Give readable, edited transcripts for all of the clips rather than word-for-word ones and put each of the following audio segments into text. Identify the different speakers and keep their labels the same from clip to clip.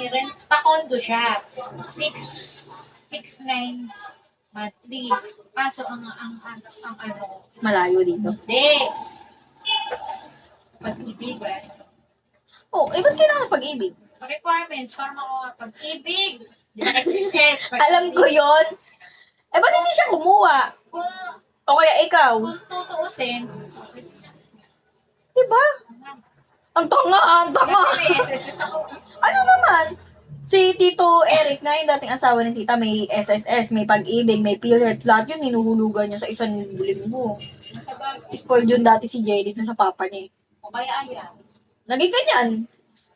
Speaker 1: rent pa condo siya. 6,900 monthly. Kaso ang ano,
Speaker 2: Malayo dito.
Speaker 1: hindi. Pag-ibig,
Speaker 2: Oh, ba't kailangan pag-ibig?
Speaker 1: requirements para makuha pag-ibig. Di ba SSS?
Speaker 2: Alam ko yon. Ba't hindi siya kumuha?
Speaker 1: Kung,
Speaker 2: O kaya ikaw?
Speaker 1: kung tutuusin,
Speaker 2: Diba? Ang tanga!
Speaker 1: kasi may SSS ako.
Speaker 2: Ano naman? Si Tito Eric na yung dating asawa ni Tita, may SSS, may pag-ibig, may PhilHealth, lahat yun hinuhulugan niya sa isang linggo.
Speaker 1: Nasa bagay.
Speaker 2: Spoiled yun dati si Jay dito sa papa niya.
Speaker 1: O kaya ayan.
Speaker 2: Naging ganyan.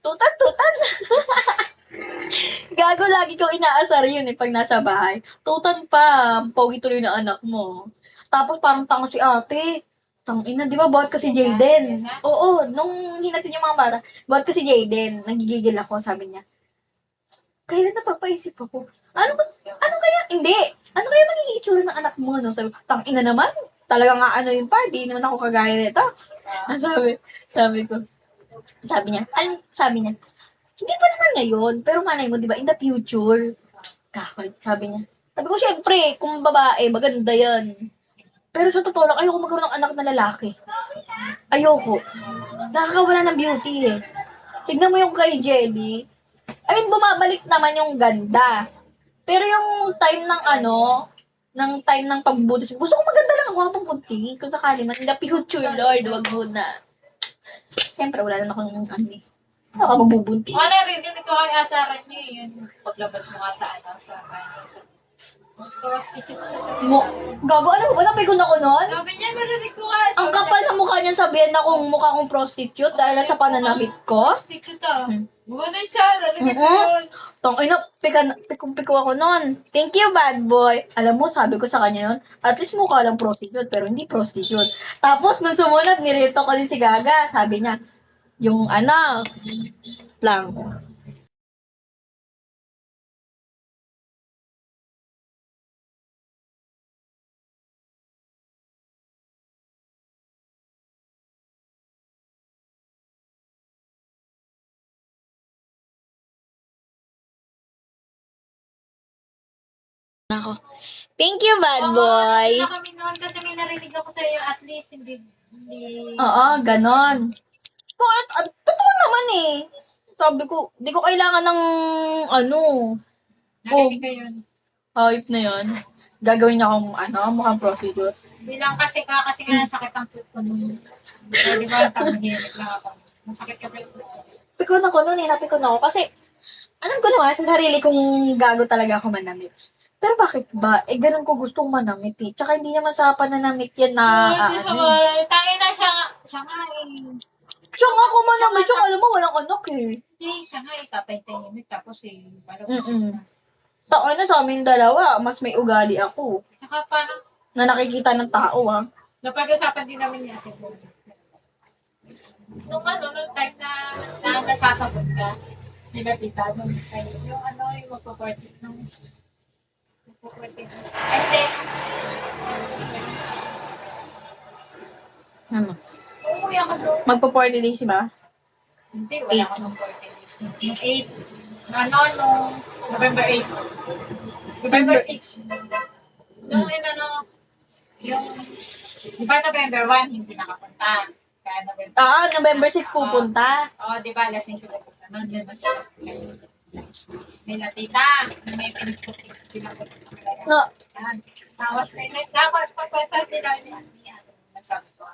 Speaker 2: Tutan! Gago, lagi kong inaasar yun pag nasa bahay. Tutan pa, pogi tuloy na anak mo. Tapos parang tanga si ate. Tangina, di ba buhat ko si Jayden? Oo, nung hinatin yung mga bata, buhat ko si Jayden. Nagigigil ako, sabi niya. Kailan napapaisip ako? Ano kaya? Hindi. Ano kaya magiging itsura ng anak mo? No? Sabi ko, tangina naman. Talaga nga ano yung party, naman ako kagaya nito. Sabi ko. Sabi niya, hindi pa naman ngayon, pero malay mo, di ba, in the future. Kakal, sabi niya. Sabi ko, syempre, kung babae, maganda yan. Pero sa totoo lang, ayoko magkaroon ng anak na lalaki. Ayoko. Nakakawala ng beauty eh. Tignan mo yung kay Jelly. I mean, bumabalik naman yung ganda. Pero yung time ng pagbubutis, gusto ko maganda lang ako habang punti. Kung sakali man, in the future, Lord, wag mo na. Siyempre, wala naman akong ano. Ano ka magbubuntis?
Speaker 1: Ano rin, hindi ko kay asaran niya yun. Paglabas mo nga sa kanya. Prostitute siya.
Speaker 2: Gago, ano ba? Napikon ako nun?
Speaker 1: Sabi niya, narinig ko nga.
Speaker 2: Ang kapal ng mukha niya sabihin na kung mukha kong prostitute dahil sa pananamit ko.
Speaker 1: Prostitute ah. Bumanay siya, narinig ko
Speaker 2: Mm-mm.
Speaker 1: yun.
Speaker 2: Pikong-piko ako nun. Thank you, bad boy. Alam mo, sabi ko sa kanya nun, at least mukha lang prostitute, pero hindi prostitute. Tapos, nung sumunod, nirito ko din si Gaga. Sabi niya, yung lang. Ako. Thank you, bad boy.
Speaker 1: Oo, kami noon kasi may narinig ako sa iyo, at least hindi.
Speaker 2: Oo, ganon. Totoo naman eh. Sabi ko, di ko kailangan ng
Speaker 1: Narinig ko yun.
Speaker 2: hype na yan. Gagawin niya akong mukhang prostitute.
Speaker 1: Hindi lang kasi nga sakit ang tooth ko nun. Di ba, tamahimik lang ako. Masakit kasi.
Speaker 2: Pikon ako noon, napikon ako kasi alam ko naman sa sarili kong gago talaga ako manamit. Pero bakit ba? Ganun ko gustong manamit eh. Tsaka hindi naman sa pananamit yan na
Speaker 1: Tangin na siya nga eh.
Speaker 2: Siya nga ako manamit. Tsaka alam mo, walang anak eh.
Speaker 1: Hindi, siya nga eh, tatay-tahimik. Tapos eh, parang
Speaker 2: Taon na sa aming dalawa, mas may ugali ako.
Speaker 1: Tsaka parang,
Speaker 2: Na nakikita ng tao ha.
Speaker 1: napag-usapan din namin ni Ate Bo. Nung time na nasasagot ka, nilapita nung time, yung magpo-party nung magpo-party. And then,
Speaker 2: Ano?
Speaker 1: umuwi ako doon.
Speaker 2: Magpo-40 days ba?
Speaker 1: Hindi, wala ako nung 40 days. Yung 8, nung November 8. November 6. Nung yung, di ba November 1, hindi nakapunta. Kaya
Speaker 2: November 6 pupunta.
Speaker 1: di ba, lasing sila punta. Nandun na sila. May natita, na may pinapot.
Speaker 2: No.
Speaker 1: Tawas na yun. Dapat pagpatag nila niya. Sabi ko,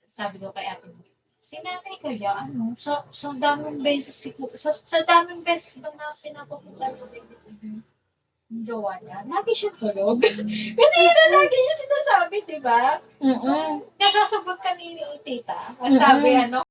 Speaker 1: sabi ko kay ate, sinabi ko ya, sa daming beses, sa daming beses ba na pinapapunta ko yung jowa niya, lagi siya tulog. Kasi yun ang lagi niya sinasabi, di ba?
Speaker 2: Mm-mm.
Speaker 1: Nagkasabot ka ni tita. Ang sabi,